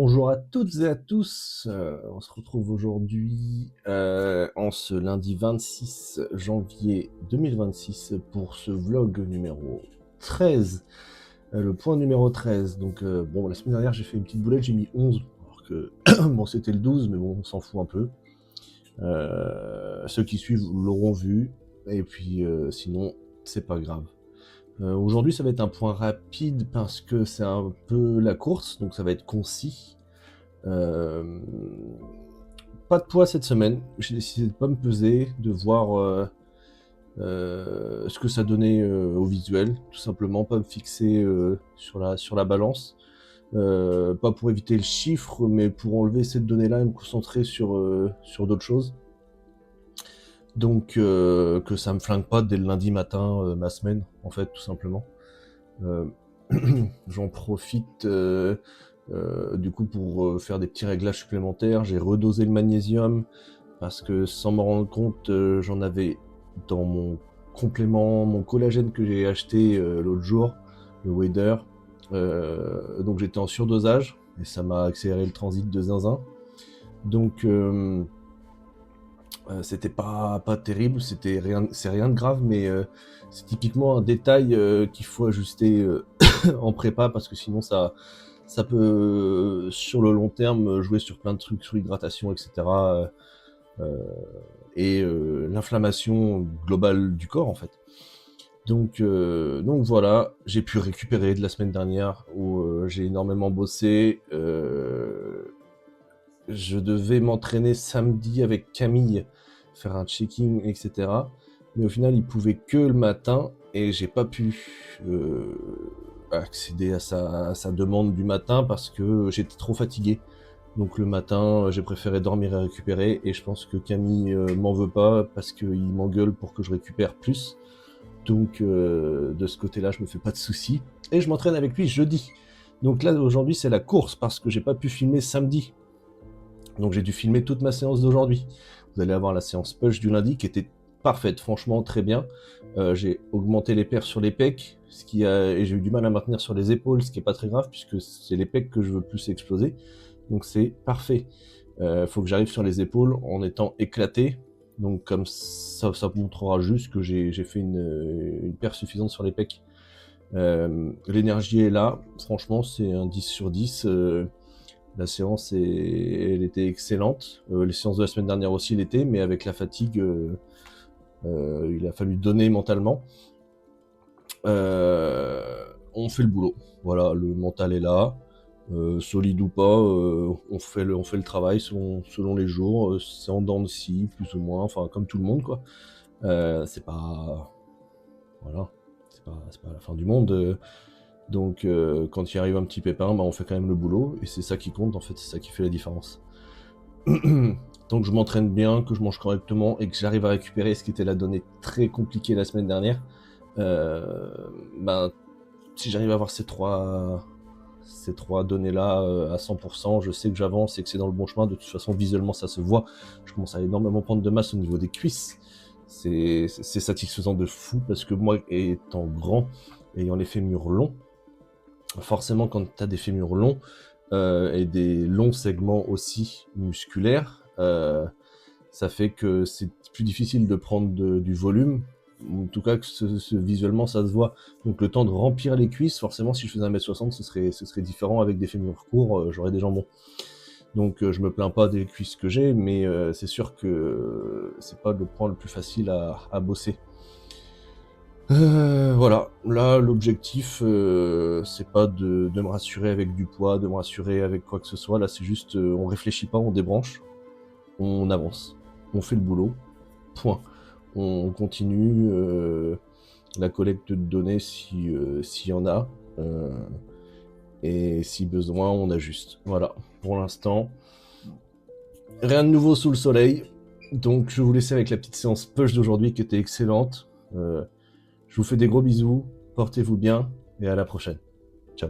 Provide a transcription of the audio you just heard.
Bonjour à toutes et à tous, on se retrouve aujourd'hui en ce lundi 26 janvier 2026 pour ce vlog numéro 13, le point numéro 13. Donc bon, la semaine dernière j'ai fait une petite boulette, j'ai mis 11, alors que bon c'était le 12, mais bon on s'en fout un peu. Ceux qui suivent l'auront vu, et puis sinon c'est pas grave. Aujourd'hui, ça va être un point rapide parce que c'est un peu la course, donc ça va être concis. Euh, Pas de poids cette semaine. J'ai décidé de pas me peser, de voir ce que ça donnait au visuel, tout simplement, pas me fixer sur la balance. Pas pour éviter le chiffre, mais pour enlever cette donnée-là et me concentrer sur d'autres choses. Donc que ça me flingue pas dès le lundi matin ma semaine, en fait, tout simplement. Euh, J'en profite du coup pour faire des petits réglages supplémentaires. J'ai redosé le magnésium parce que sans m'en rendre compte, j'en avais dans mon complément, mon collagène que j'ai acheté l'autre jour, le Wader. Donc j'étais en surdosage et ça m'a accéléré le transit de zinzin. Donc c'était pas terrible, c'est rien de grave, mais c'est typiquement un détail qu'il faut ajuster en prépa parce que sinon ça peut sur le long terme jouer sur plein de trucs, sur l'hydratation, etc. Et l'inflammation globale du corps en fait. Donc voilà, j'ai pu récupérer de la semaine dernière où j'ai énormément bossé. Je devais m'entraîner samedi avec Camille, faire un checking, etc. Mais au final, il pouvait que le matin et j'ai pas pu accéder à sa demande du matin parce que j'étais trop fatigué. Donc le matin, j'ai préféré dormir et récupérer et je pense que Camille m'en veut pas parce qu'il m'engueule pour que je récupère plus. Donc de ce côté-là, je me fais pas de soucis. Et je m'entraîne avec lui jeudi. Donc là, aujourd'hui, c'est la course parce que j'ai pas pu filmer samedi. Donc j'ai dû filmer toute ma séance d'aujourd'hui. Vous allez avoir la séance push du lundi qui était parfaite, franchement très bien. J'ai augmenté les pères sur les pecs, et j'ai eu du mal à maintenir sur les épaules, ce qui est pas très grave puisque c'est les pecs que je veux plus exploser. Donc c'est parfait. Faut que j'arrive sur les épaules en étant éclaté. Donc comme ça montrera juste que j'ai fait une paire suffisante sur les pecs. L'énergie est là, franchement c'est un 10 sur 10. La séance elle était excellente. Les séances de la semaine dernière aussi l'étaient, mais avec la fatigue, il a fallu donner mentalement. On fait le boulot. Voilà, le mental est là. Solide ou pas, on fait le travail selon les jours. C'est en dents de scie, plus ou moins, enfin comme tout le monde quoi. C'est pas, voilà, c'est pas la fin du monde. Donc quand il arrive un petit pépin, bah, on fait quand même le boulot et c'est ça qui compte en fait, c'est ça qui fait la différence. Tant que je m'entraîne bien, que je mange correctement et que j'arrive à récupérer ce qui était la donnée très compliquée la semaine dernière, ben si j'arrive à avoir ces trois données-là à 100%, je sais que j'avance et que c'est dans le bon chemin. De toute façon, visuellement, ça se voit. Je commence à énormément prendre de masse au niveau des cuisses. C'est satisfaisant de fou parce que moi, étant grand, ayant les fémurs longs, forcément, quand tu as des fémurs longs et des longs segments aussi musculaires, ça fait que c'est plus difficile de prendre du volume. En tout cas, visuellement, ça se voit. Donc le temps de remplir les cuisses, forcément, si je faisais 1m60, ce serait différent avec des fémurs courts, j'aurais des jambons. Donc je me plains pas des cuisses que j'ai, mais c'est sûr que c'est pas le point le plus facile à bosser. Voilà, là l'objectif c'est pas de me rassurer avec du poids, de me rassurer avec quoi que ce soit, là c'est juste on réfléchit pas, on débranche, on avance, on fait le boulot, point. On continue la collecte de données s'il y en a, et si besoin on ajuste. Voilà, pour l'instant, rien de nouveau sous le soleil, donc je vais vous laisser avec la petite séance push d'aujourd'hui qui était excellente. Je vous fais des gros bisous, portez-vous bien et à la prochaine. Ciao.